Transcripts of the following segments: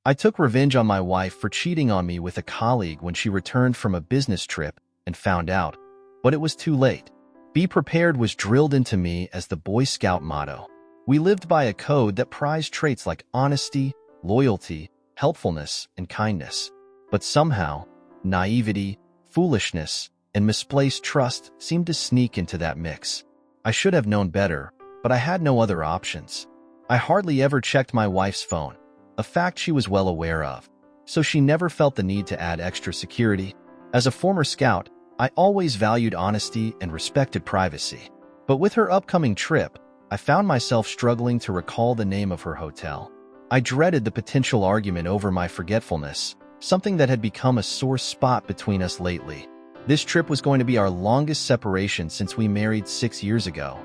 I took revenge on my wife for cheating on me with a colleague when she returned from a business trip and found out, but it was too late. Be prepared was drilled into me as the Boy Scout motto. We lived by a code that prized traits like honesty, loyalty, helpfulness, and kindness. But somehow, naivety, foolishness, and misplaced trust seemed to sneak into that mix. I should have known better, but I had no other options. I hardly ever checked my wife's phone, a fact she was well aware of, so she never felt the need to add extra security. As a former scout, I always valued honesty and respected privacy. But with her upcoming trip, I found myself struggling to recall the name of her hotel. I dreaded the potential argument over my forgetfulness, something that had become a sore spot between us lately. This trip was going to be our longest separation since we married 6 years ago,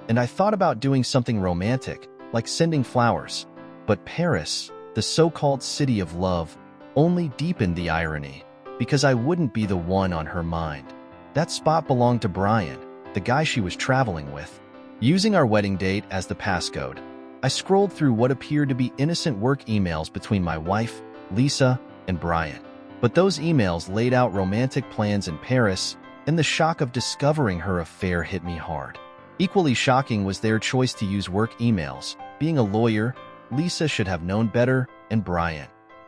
and I thought about doing something romantic, like sending flowers. But Paris, the so-called city of love, only deepened the irony, because I wouldn't be the one on her mind. That spot belonged to Brian, the guy she was traveling with. Using our wedding date as the passcode, I scrolled through what appeared to be innocent work emails between my wife, Lisa, and Brian. But those emails laid out romantic plans in Paris, and the shock of discovering her affair hit me hard. Equally shocking was their choice to use work emails. Being a lawyer, Lisa should have known better, and Brian,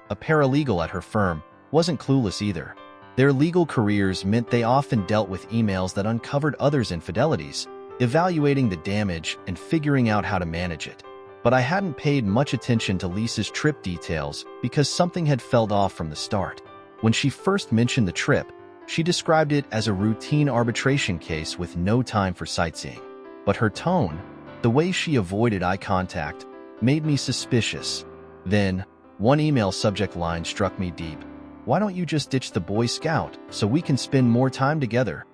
a paralegal at her firm, wasn't clueless either. Their legal careers meant they often dealt with emails that uncovered others' infidelities, evaluating the damage and figuring out how to manage it. But I hadn't paid much attention to Lisa's trip details because something had felt off from the start. When she first mentioned the trip, she described it as a routine arbitration case with no time for sightseeing. But her tone, the way she avoided eye contact, made me suspicious. Then, one email subject line struck me deep. "Why don't you just ditch the Boy Scout so we can spend more time together?"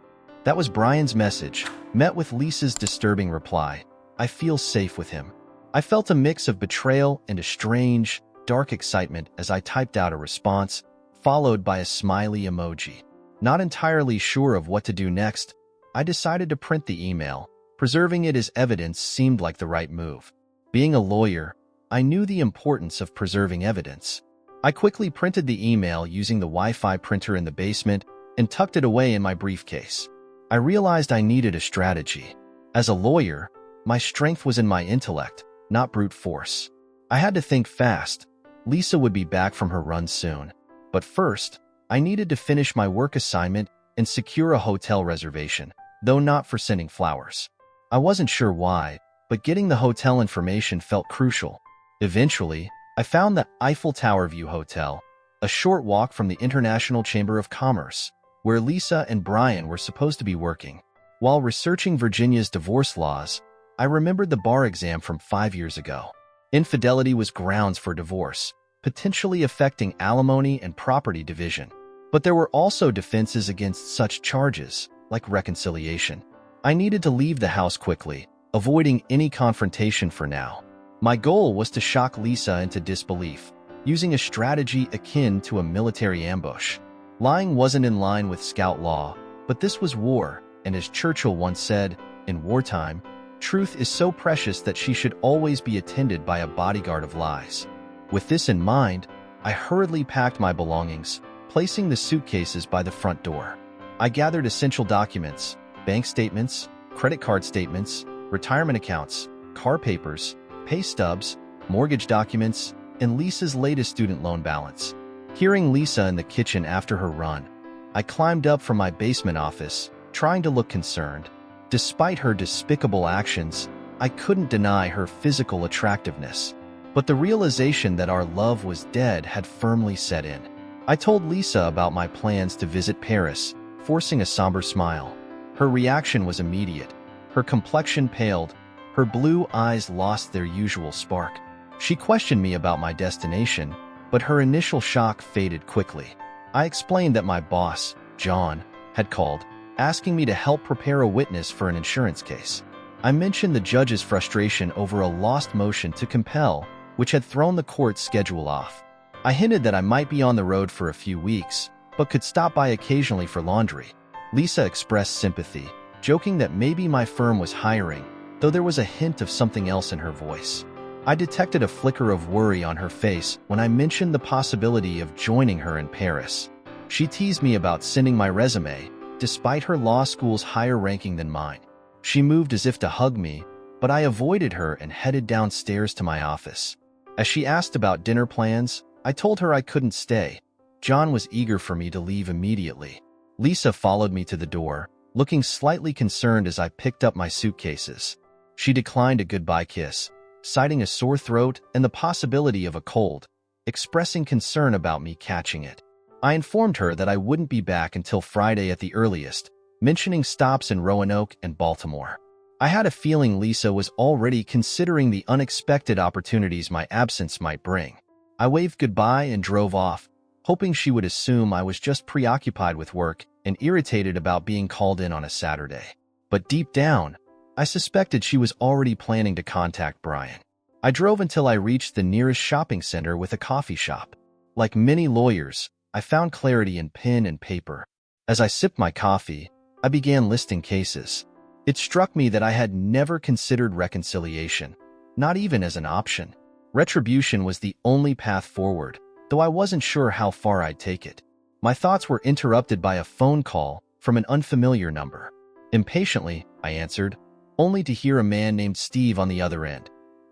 That was Brian's message, met with Lisa's disturbing reply. "I feel safe with him." I felt a mix of betrayal and a strange, dark excitement as I typed out a response, followed by a smiley emoji. Not entirely sure of what to do next, I decided to print the email. Preserving it as evidence seemed like the right move. Being a lawyer, I knew the importance of preserving evidence. I quickly printed the email using the Wi-Fi printer in the basement and tucked it away in my briefcase. I realized I needed a strategy. As a lawyer, my strength was in my intellect, not brute force. I had to think fast. Lisa would be back from her run soon. But first, I needed to finish my work assignment and secure a hotel reservation, though not for sending flowers. I wasn't sure why, but getting the hotel information felt crucial. Eventually, I found the Eiffel Tower View Hotel, a short walk from the International Chamber of Commerce, where Lisa and Brian were supposed to be working. While researching Virginia's divorce laws, I remembered the bar exam from 5 years ago. Infidelity was grounds for divorce, potentially affecting alimony and property division. But there were also defenses against such charges, like reconciliation. I needed to leave the house quickly, avoiding any confrontation for now. My goal was to shock Lisa into disbelief, using a strategy akin to a military ambush. Lying wasn't in line with Scout law, but this was war, and as Churchill once said, in wartime, truth is so precious that she should always be attended by a bodyguard of lies. With this in mind, I hurriedly packed my belongings, placing the suitcases by the front door. I gathered essential documents, bank statements, credit card statements, retirement accounts, car papers, pay stubs, mortgage documents, and Lisa's latest student loan balance. Hearing Lisa in the kitchen after her run, I climbed up from my basement office, trying to look concerned. Despite her despicable actions, I couldn't deny her physical attractiveness. But the realization that our love was dead had firmly set in. I told Lisa about my plans to visit Paris, forcing a somber smile. Her reaction was immediate. Her complexion paled, her blue eyes lost their usual spark. She questioned me about my destination, but her initial shock faded quickly. I explained that my boss, John, had called, asking me to help prepare a witness for an insurance case. I mentioned the judge's frustration over a lost motion to compel, which had thrown the court's schedule off. I hinted that I might be on the road for a few weeks, but could stop by occasionally for laundry. Lisa expressed sympathy, joking that maybe my firm was hiring, though there was a hint of something else in her voice. I detected a flicker of worry on her face when I mentioned the possibility of joining her in Paris. She teased me about sending my resume, despite her law school's higher ranking than mine. She moved as if to hug me, but I avoided her and headed downstairs to my office. As she asked about dinner plans, I told her I couldn't stay. John was eager for me to leave immediately. Lisa followed me to the door, looking slightly concerned as I picked up my suitcases. She declined a goodbye kiss, citing a sore throat and the possibility of a cold, expressing concern about me catching it. I informed her that I wouldn't be back until Friday at the earliest, mentioning stops in Roanoke and Baltimore. I had a feeling Lisa was already considering the unexpected opportunities my absence might bring. I waved goodbye and drove off, hoping she would assume I was just preoccupied with work and irritated about being called in on a Saturday. But deep down, I suspected she was already planning to contact Brian. I drove until I reached the nearest shopping center with a coffee shop. Like many lawyers, I found clarity in pen and paper. As I sipped my coffee, I began listing cases. It struck me that I had never considered reconciliation, not even as an option. Retribution was the only path forward, though I wasn't sure how far I'd take it. My thoughts were interrupted by a phone call from an unfamiliar number. Impatiently, I answered, only to hear a man named Steve on the other end.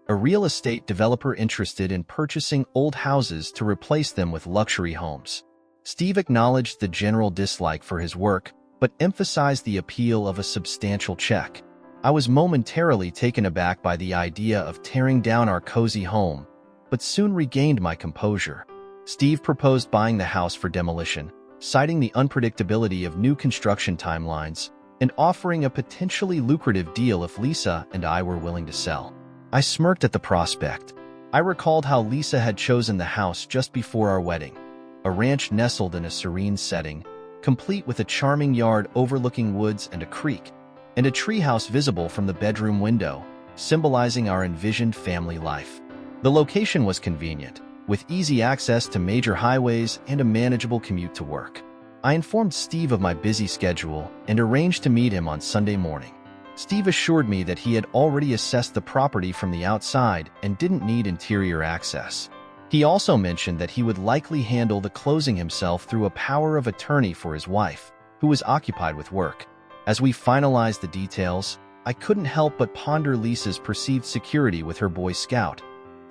A real estate developer interested in purchasing old houses to replace them with luxury homes. Steve acknowledged the general dislike for his work, but emphasized the appeal of a substantial check. I was momentarily taken aback by the idea of tearing down our cozy home, but soon regained my composure. Steve proposed buying the house for demolition, citing the unpredictability of new construction timelines and offering a potentially lucrative deal if Lisa and I were willing to sell. I smirked at the prospect. I recalled how Lisa had chosen the house just before our wedding, a ranch nestled in a serene setting, complete with a charming yard overlooking woods and a creek, and a treehouse visible from the bedroom window, symbolizing our envisioned family life. The location was convenient, with easy access to major highways and a manageable commute to work. I informed Steve of my busy schedule and arranged to meet him on Sunday morning. Steve assured me that he had already assessed the property from the outside and didn't need interior access. He also mentioned that he would likely handle the closing himself through a power of attorney for his wife, who was occupied with work. As we finalized the details, I couldn't help but ponder Lisa's perceived security with her Boy Scout,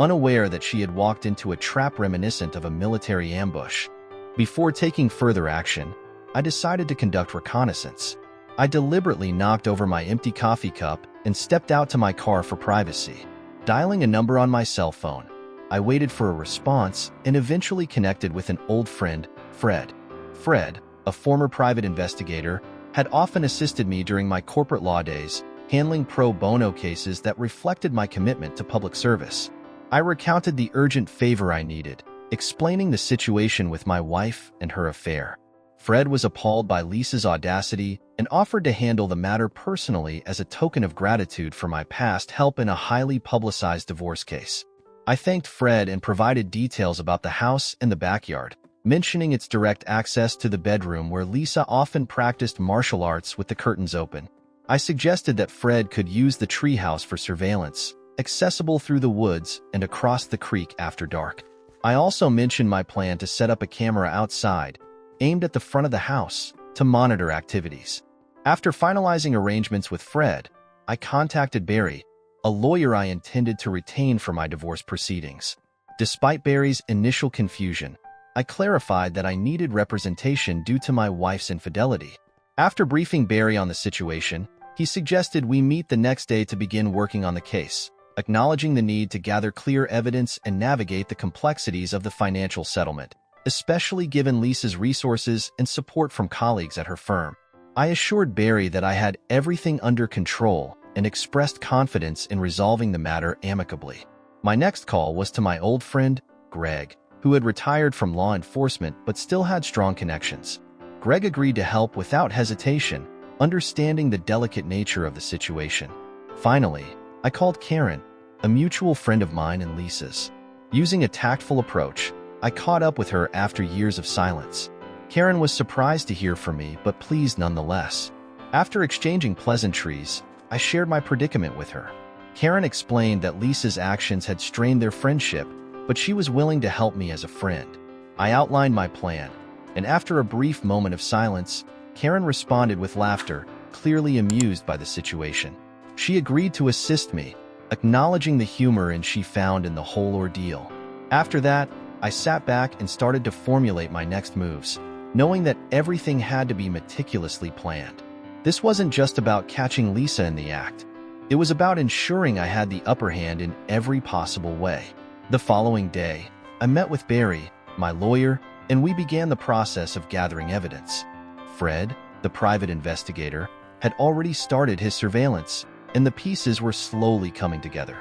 unaware that she had walked into a trap reminiscent of a military ambush. Before taking further action, I decided to conduct reconnaissance. I deliberately knocked over my empty coffee cup and stepped out to my car for privacy. Dialing a number on my cell phone, I waited for a response and eventually connected with an old friend, Fred. Fred, a former private investigator, had often assisted me during my corporate law days, handling pro bono cases that reflected my commitment to public service. I recounted the urgent favor I needed, explaining the situation with my wife and her affair. Fred was appalled by Lisa's audacity and offered to handle the matter personally as a token of gratitude for my past help in a highly publicized divorce case. I thanked Fred and provided details about the house and the backyard, mentioning its direct access to the bedroom where Lisa often practiced martial arts with the curtains open. I suggested that Fred could use the treehouse for surveillance, accessible through the woods and across the creek after dark. I also mentioned my plan to set up a camera outside, aimed at the front of the house, to monitor activities. After finalizing arrangements with Fred, I contacted Barry, a lawyer I intended to retain for my divorce proceedings. Despite Barry's initial confusion, I clarified that I needed representation due to my wife's infidelity. After briefing Barry on the situation, he suggested we meet the next day to begin working on the case, acknowledging the need to gather clear evidence and navigate the complexities of the financial settlement, especially given Lisa's resources and support from colleagues at her firm. I assured Barry that I had everything under control and expressed confidence in resolving the matter amicably. My next call was to my old friend, Greg, who had retired from law enforcement but still had strong connections. Greg agreed to help without hesitation, understanding the delicate nature of the situation. Finally, I called Karen, a mutual friend of mine and Lisa's. Using a tactful approach, I caught up with her after years of silence. Karen was surprised to hear from me, but pleased nonetheless. After exchanging pleasantries, I shared my predicament with her. Karen explained that Lisa's actions had strained their friendship, but she was willing to help me as a friend. I outlined my plan, and after a brief moment of silence, Karen responded with laughter, clearly amused by the situation. She agreed to assist me, acknowledging the humor she found in the whole ordeal. After that, I sat back and started to formulate my next moves, knowing that everything had to be meticulously planned. This wasn't just about catching Lisa in the act. It was about ensuring I had the upper hand in every possible way. The following day, I met with Barry, my lawyer, and we began the process of gathering evidence. Fred, the private investigator, had already started his surveillance, and the pieces were slowly coming together.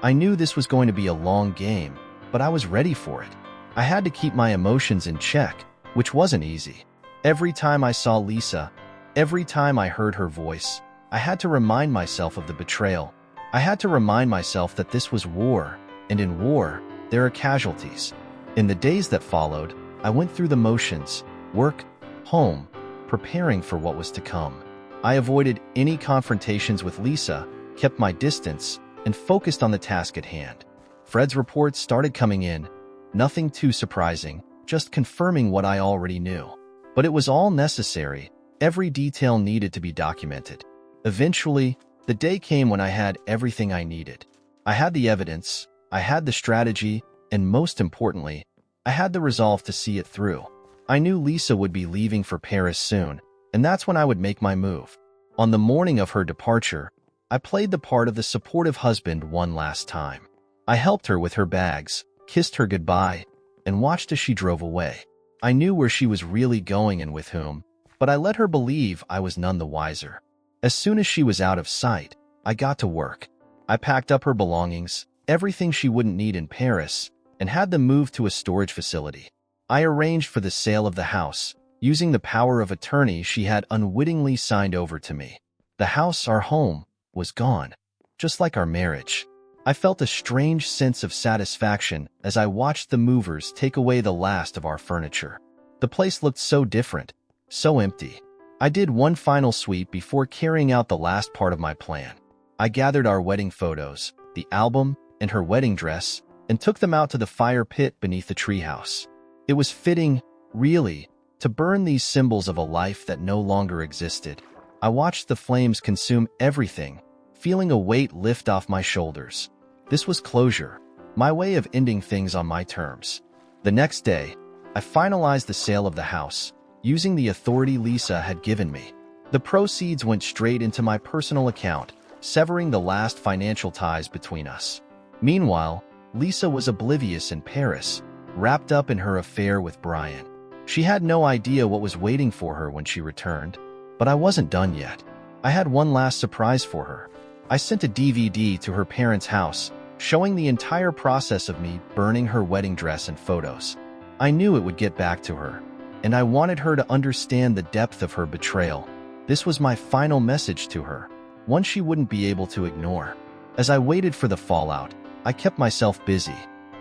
I knew this was going to be a long game, but I was ready for it. I had to keep my emotions in check, which wasn't easy. Every time I saw Lisa, every time I heard her voice, I had to remind myself of the betrayal. I had to remind myself that this was war, and in war, there are casualties. In the days that followed, I went through the motions, work, home, preparing for what was to come. I avoided any confrontations with Lisa, kept my distance, and focused on the task at hand. Fred's reports started coming in, nothing too surprising, just confirming what I already knew. But it was all necessary. Every detail needed to be documented. Eventually, the day came when I had everything I needed. I had the evidence, I had the strategy, and most importantly, I had the resolve to see it through. I knew Lisa would be leaving for Paris soon, and that's when I would make my move. On the morning of her departure, I played the part of the supportive husband one last time. I helped her with her bags, kissed her goodbye, and watched as she drove away. I knew where she was really going and with whom, but I let her believe I was none the wiser. As soon as she was out of sight, I got to work. I packed up her belongings, everything she wouldn't need in Paris, and had them moved to a storage facility. I arranged for the sale of the house, using the power of attorney she had unwittingly signed over to me. The house, our home, was gone, just like our marriage. I felt a strange sense of satisfaction as I watched the movers take away the last of our furniture. The place looked so different, so empty. I did one final sweep before carrying out the last part of my plan. I gathered our wedding photos, the album, and her wedding dress, and took them out to the fire pit beneath the treehouse. It was fitting, really, to burn these symbols of a life that no longer existed. I watched the flames consume everything, feeling a weight lift off my shoulders. This was closure, my way of ending things on my terms. The next day, I finalized the sale of the house, using the authority Lisa had given me. The proceeds went straight into my personal account, severing the last financial ties between us. Meanwhile, Lisa was oblivious in Paris, wrapped up in her affair with Brian. She had no idea what was waiting for her when she returned, but I wasn't done yet. I had one last surprise for her. I sent a DVD to her parents' house, showing the entire process of me burning her wedding dress and photos. I knew it would get back to her, and I wanted her to understand the depth of her betrayal. This was my final message to her, one she wouldn't be able to ignore. As I waited for the fallout, I kept myself busy.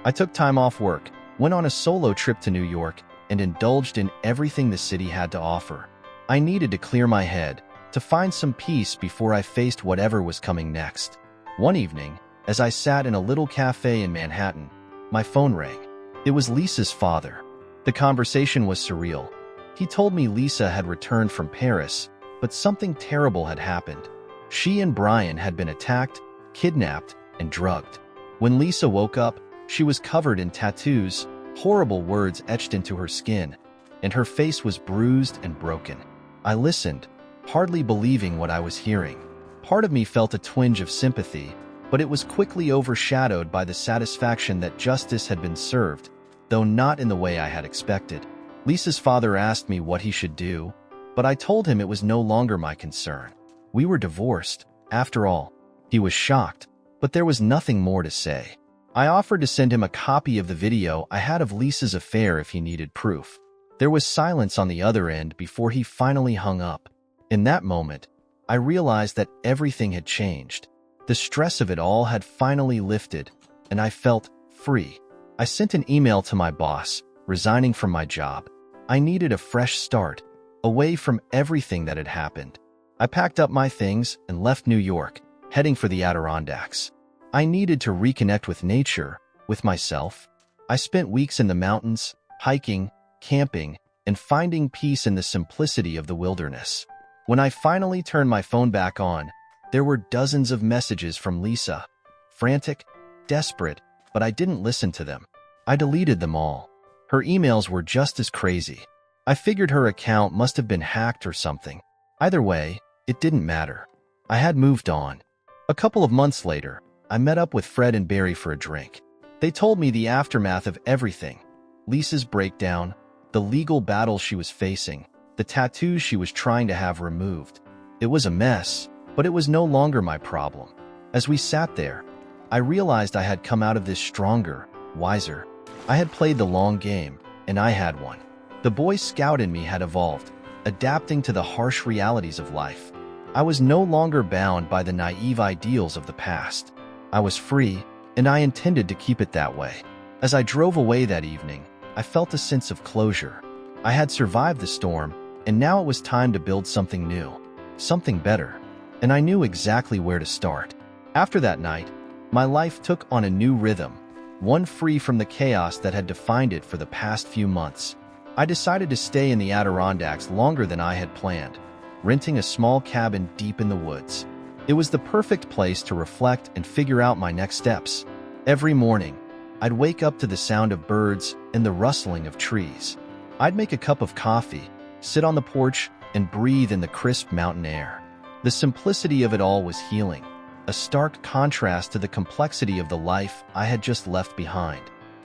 I took time off work, went on a solo trip to New York, and indulged in everything the city had to offer. I needed to clear my head, to find some peace before I faced whatever was coming next. One evening, as I sat in a little cafe in Manhattan, my phone rang. It was Lisa's father. The conversation was surreal. He told me Lisa had returned from Paris, but something terrible had happened. She and Brian had been attacked, kidnapped, and drugged. When Lisa woke up, she was covered in tattoos, horrible words etched into her skin, and her face was bruised and broken. I listened, hardly believing what I was hearing. Part of me felt a twinge of sympathy, but it was quickly overshadowed by the satisfaction that justice had been served, though not in the way I had expected. Lisa's father asked me what he should do, but I told him it was no longer my concern. We were divorced, after all. He was shocked, but there was nothing more to say. I offered to send him a copy of the video I had of Lisa's affair if he needed proof. There was silence on the other end before he finally hung up. In that moment, I realized that everything had changed. The stress of it all had finally lifted, and I felt free. I sent an email to my boss, resigning from my job. I needed a fresh start, away from everything that had happened. I packed up my things and left New York, heading for the Adirondacks. I needed to reconnect with nature, with myself. I spent weeks in the mountains, hiking, camping, and finding peace in the simplicity of the wilderness. When I finally turned my phone back on, there were dozens of messages from Lisa. Frantic, desperate, but I didn't listen to them. I deleted them all. Her emails were just as crazy. I figured her account must have been hacked or something. Either way, it didn't matter. I had moved on. A couple of months later, I met up with Fred and Barry for a drink. They told me the aftermath of everything. Lisa's breakdown, the legal battle she was facing, the tattoos she was trying to have removed. It was a mess, but it was no longer my problem. As we sat there, I realized I had come out of this stronger, wiser. I had played the long game, and I had won. The Boy Scout in me had evolved, adapting to the harsh realities of life. I was no longer bound by the naive ideals of the past. I was free, and I intended to keep it that way. As I drove away that evening, I felt a sense of closure. I had survived the storm, and now it was time to build something new, something better, and I knew exactly where to start. After that night, my life took on a new rhythm, one free from the chaos that had defined it for the past few months. I decided to stay in the Adirondacks longer than I had planned, renting a small cabin deep in the woods. It was the perfect place to reflect and figure out my next steps. Every morning, I'd wake up to the sound of birds and the rustling of trees. I'd make a cup of coffee, sit on the porch, and breathe in the crisp mountain air. The simplicity of it all was healing, a stark contrast to the complexity of the life I had just left behind.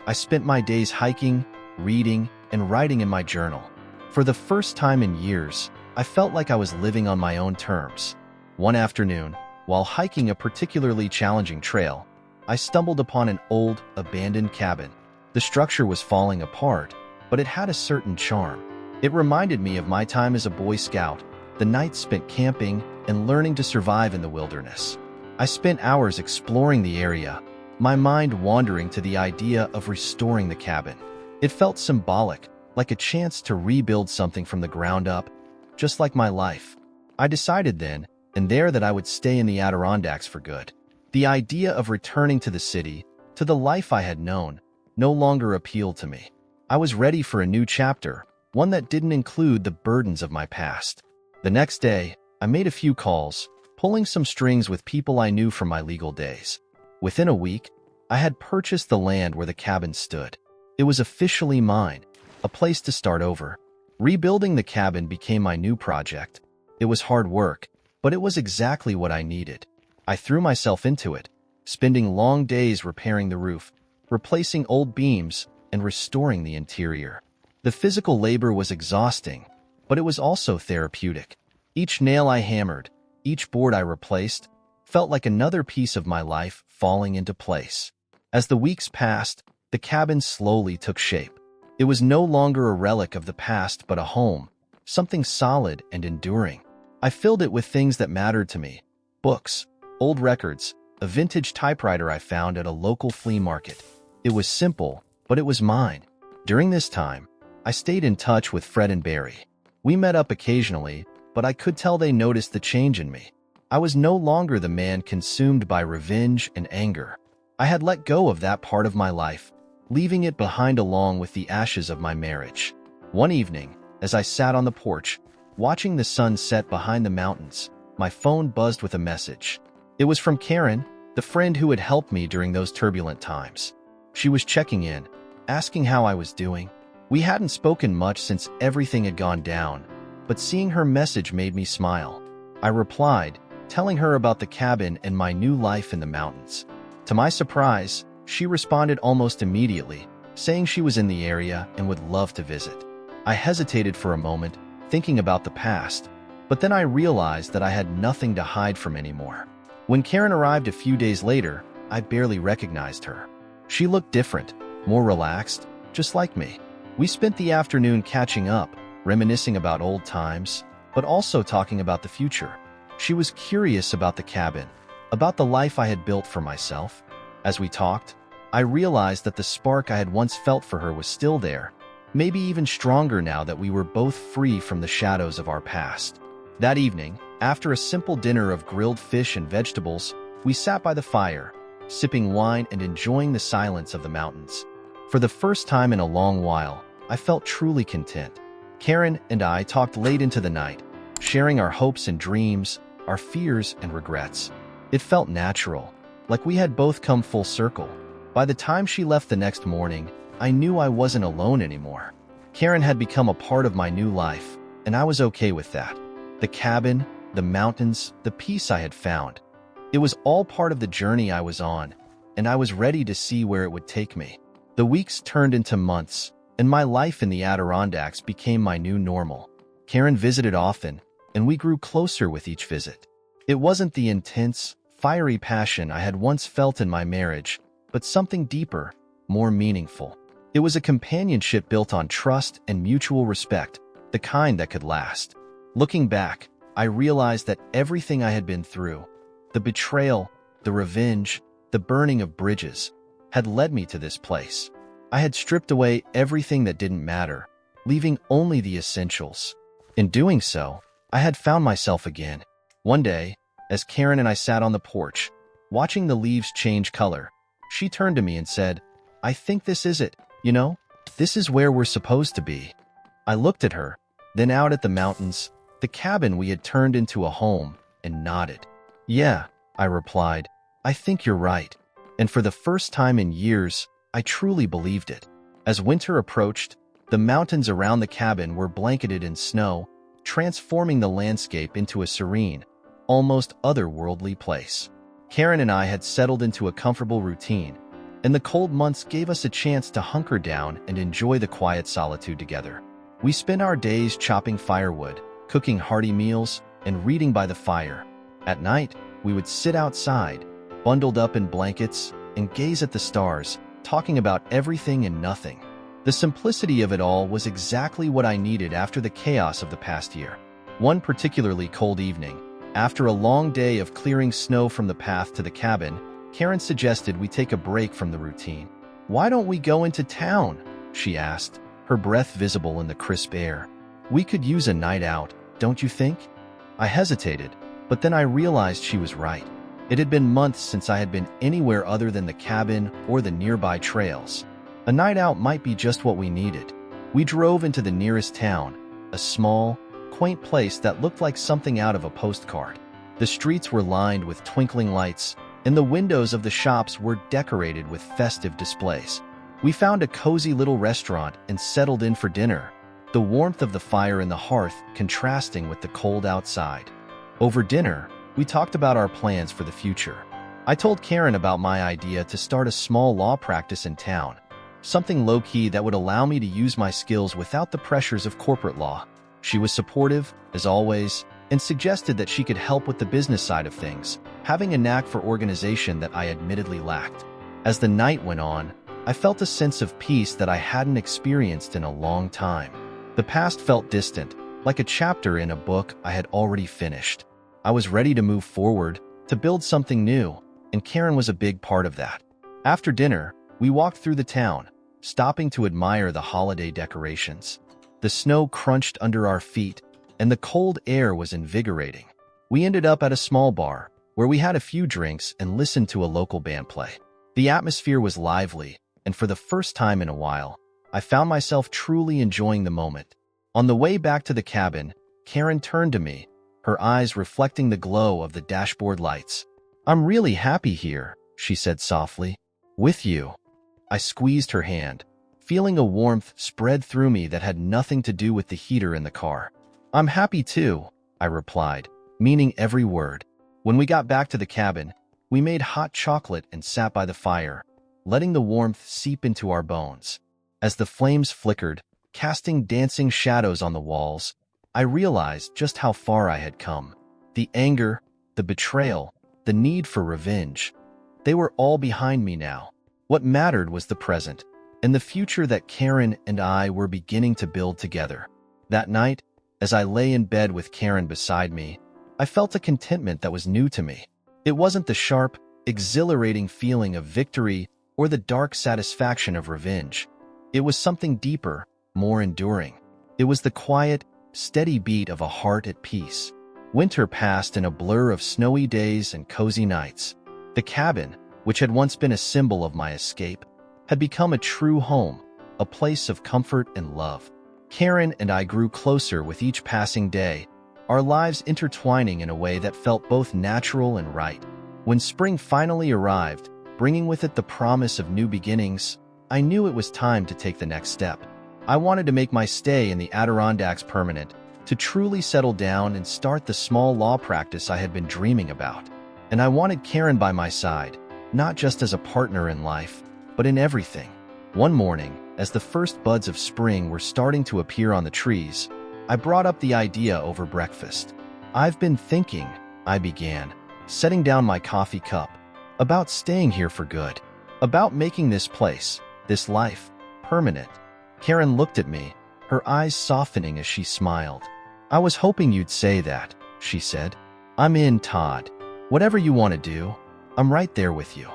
I spent my days hiking, reading, and writing in my journal. For the first time in years, I felt like I was living on my own terms. One afternoon, while hiking a particularly challenging trail, I stumbled upon an old, abandoned cabin. The structure was falling apart, but it had a certain charm. It reminded me of my time as a Boy Scout, the nights spent camping and learning to survive in the wilderness. I spent hours exploring the area, my mind wandering to the idea of restoring the cabin. It felt symbolic, like a chance to rebuild something from the ground up, just like my life. I decided then and there that I would stay in the Adirondacks for good. The idea of returning to the city, to the life I had known, no longer appealed to me. I was ready for a new chapter, one that didn't include the burdens of my past. The next day, I made a few calls, pulling some strings with people I knew from my legal days. Within a week, I had purchased the land where the cabin stood. It was officially mine, a place to start over. Rebuilding the cabin became my new project. It was hard work, but it was exactly what I needed. I threw myself into it, spending long days repairing the roof, replacing old beams, and restoring the interior. The physical labor was exhausting, but it was also therapeutic. Each nail I hammered, each board I replaced, felt like another piece of my life falling into place. As the weeks passed, the cabin slowly took shape. It was no longer a relic of the past but a home, something solid and enduring. I filled it with things that mattered to me: books, old records, a vintage typewriter I found at a local flea market. It was simple, but it was mine. During this time, I stayed in touch with Fred and Barry. We met up occasionally, but I could tell they noticed the change in me. I was no longer the man consumed by revenge and anger. I had let go of that part of my life, leaving it behind along with the ashes of my marriage. One evening, as I sat on the porch, watching the sun set behind the mountains, my phone buzzed with a message. It was from Karen, the friend who had helped me during those turbulent times. She was checking in, asking how I was doing. We hadn't spoken much since everything had gone down, but seeing her message made me smile. I replied, telling her about the cabin and my new life in the mountains. To my surprise, she responded almost immediately, saying she was in the area and would love to visit. I hesitated for a moment, thinking about the past, but then I realized that I had nothing to hide from anymore. When Karen arrived a few days later, I barely recognized her. She looked different, more relaxed, just like me. We spent the afternoon catching up, reminiscing about old times, but also talking about the future. She was curious about the cabin, about the life I had built for myself. As we talked, I realized that the spark I had once felt for her was still there, maybe even stronger now that we were both free from the shadows of our past. That evening, after a simple dinner of grilled fish and vegetables, we sat by the fire, sipping wine and enjoying the silence of the mountains. For the first time in a long while, I felt truly content. Karen and I talked late into the night, sharing our hopes and dreams, our fears and regrets. It felt natural, like we had both come full circle. By the time she left the next morning, I knew I wasn't alone anymore. Karen had become a part of my new life, and I was okay with that. The cabin, the mountains, the peace I had found. It was all part of the journey I was on, and I was ready to see where it would take me. The weeks turned into months, and my life in the Adirondacks became my new normal. Karen visited often, and we grew closer with each visit. It wasn't the intense, fiery passion I had once felt in my marriage, but something deeper, more meaningful. It was a companionship built on trust and mutual respect, the kind that could last. Looking back, I realized that everything I had been through, the betrayal, the revenge, the burning of bridges, had led me to this place. I had stripped away everything that didn't matter, leaving only the essentials. In doing so, I had found myself again. One day, as Karen and I sat on the porch, watching the leaves change color, she turned to me and said, "I think this is it, you know? This is where we're supposed to be." I looked at her, then out at the mountains, the cabin we had turned into a home, and nodded. "Yeah," I replied, "I think you're right." And for the first time in years, I truly believed it. As winter approached, the mountains around the cabin were blanketed in snow, transforming the landscape into a serene, almost otherworldly place. Karen and I had settled into a comfortable routine, and the cold months gave us a chance to hunker down and enjoy the quiet solitude together. We spent our days chopping firewood, cooking hearty meals, and reading by the fire. At night, we would sit outside, bundled up in blankets, and gaze at the stars, talking about everything and nothing. The simplicity of it all was exactly what I needed after the chaos of the past year. One particularly cold evening, after a long day of clearing snow from the path to the cabin, Karen suggested we take a break from the routine. "Why don't we go into town?" she asked, her breath visible in the crisp air. "We could use a night out, don't you think?" I hesitated, but then I realized she was right. It had been months since I had been anywhere other than the cabin or the nearby trails. A night out might be just what we needed. We drove into the nearest town, a small, quaint place that looked like something out of a postcard. The streets were lined with twinkling lights, and the windows of the shops were decorated with festive displays. We found a cozy little restaurant and settled in for dinner, the warmth of the fire in the hearth contrasting with the cold outside. Over dinner, we talked about our plans for the future. I told Karen about my idea to start a small law practice in town, something low-key that would allow me to use my skills without the pressures of corporate law. She was supportive, as always, and suggested that she could help with the business side of things, having a knack for organization that I admittedly lacked. As the night went on, I felt a sense of peace that I hadn't experienced in a long time. The past felt distant, like a chapter in a book I had already finished. I was ready to move forward, to build something new, and Karen was a big part of that. After dinner, we walked through the town, stopping to admire the holiday decorations. The snow crunched under our feet, and the cold air was invigorating. We ended up at a small bar, where we had a few drinks and listened to a local band play. The atmosphere was lively, and for the first time in a while, I found myself truly enjoying the moment. On the way back to the cabin, Karen turned to me, her eyes reflecting the glow of the dashboard lights. "I'm really happy here," she said softly. "With you." I squeezed her hand, feeling a warmth spread through me that had nothing to do with the heater in the car. "I'm happy too," I replied, meaning every word. When we got back to the cabin, we made hot chocolate and sat by the fire, letting the warmth seep into our bones. As the flames flickered, casting dancing shadows on the walls, I realized just how far I had come. The anger, the betrayal, the need for revenge. They were all behind me now. What mattered was the present, and the future that Karen and I were beginning to build together. That night, as I lay in bed with Karen beside me, I felt a contentment that was new to me. It wasn't the sharp, exhilarating feeling of victory or the dark satisfaction of revenge. It was something deeper, more enduring. It was the quiet, steady beat of a heart at peace. Winter passed in a blur of snowy days and cozy nights. The cabin, which had once been a symbol of my escape, had become a true home, a place of comfort and love. Karen and I grew closer with each passing day, our lives intertwining in a way that felt both natural and right. When spring finally arrived, bringing with it the promise of new beginnings, I knew it was time to take the next step. I wanted to make my stay in the Adirondacks permanent, to truly settle down and start the small law practice I had been dreaming about. And I wanted Karen by my side, not just as a partner in life, but in everything. One morning, as the first buds of spring were starting to appear on the trees, I brought up the idea over breakfast. "I've been thinking," I began, setting down my coffee cup, "about staying here for good, about making this place, this life, permanent." Karen looked at me, her eyes softening as she smiled. "I was hoping you'd say that," she said. "I'm in, Todd. Whatever you want to do, I'm right there with you."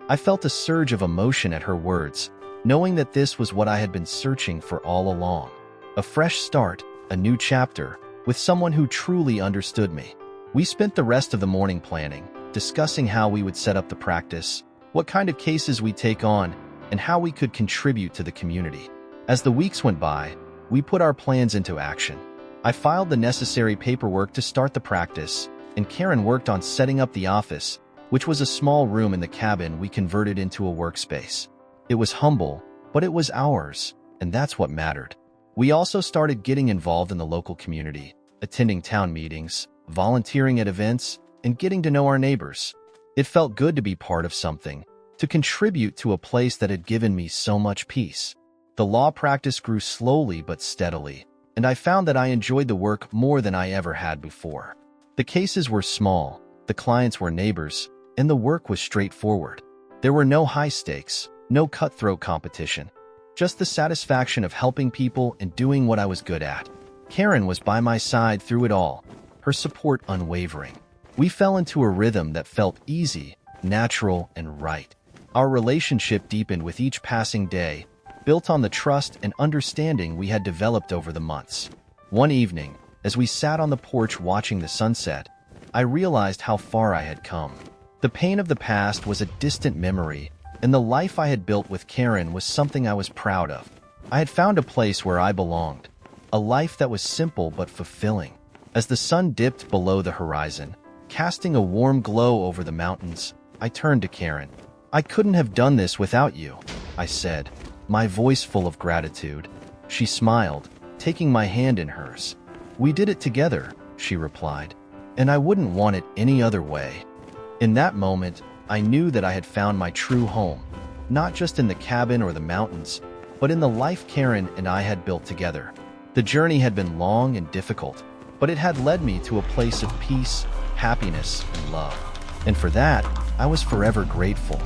I felt a surge of emotion at her words, knowing that this was what I had been searching for all along. A fresh start, a new chapter, with someone who truly understood me. We spent the rest of the morning planning, discussing how we would set up the practice, what kind of cases we'd take on, and how we could contribute to the community. As the weeks went by, we put our plans into action. I filed the necessary paperwork to start the practice, and Karen worked on setting up the office, which was a small room in the cabin we converted into a workspace. It was humble, but it was ours, and that's what mattered. We also started getting involved in the local community, attending town meetings, volunteering at events, and getting to know our neighbors. It felt good to be part of something, to contribute to a place that had given me so much peace. The law practice grew slowly but steadily, and I found that I enjoyed the work more than I ever had before. The cases were small, the clients were neighbors, and the work was straightforward. There were no high stakes, no cutthroat competition, just the satisfaction of helping people and doing what I was good at. Karen was by my side through it all, her support unwavering. We fell into a rhythm that felt easy, natural, and right. Our relationship deepened with each passing day, built on the trust and understanding we had developed over the months. One evening, as we sat on the porch watching the sunset, I realized how far I had come. The pain of the past was a distant memory, and the life I had built with Karen was something I was proud of. I had found a place where I belonged, a life that was simple but fulfilling. As the sun dipped below the horizon, casting a warm glow over the mountains, I turned to Karen. "I couldn't have done this without you," I said, my voice full of gratitude. She smiled, taking my hand in hers. "We did it together," she replied, "and I wouldn't want it any other way." In that moment, I knew that I had found my true home, not just in the cabin or the mountains, but in the life Karen and I had built together. The journey had been long and difficult, but it had led me to a place of peace, happiness, and love. And for that, I was forever grateful.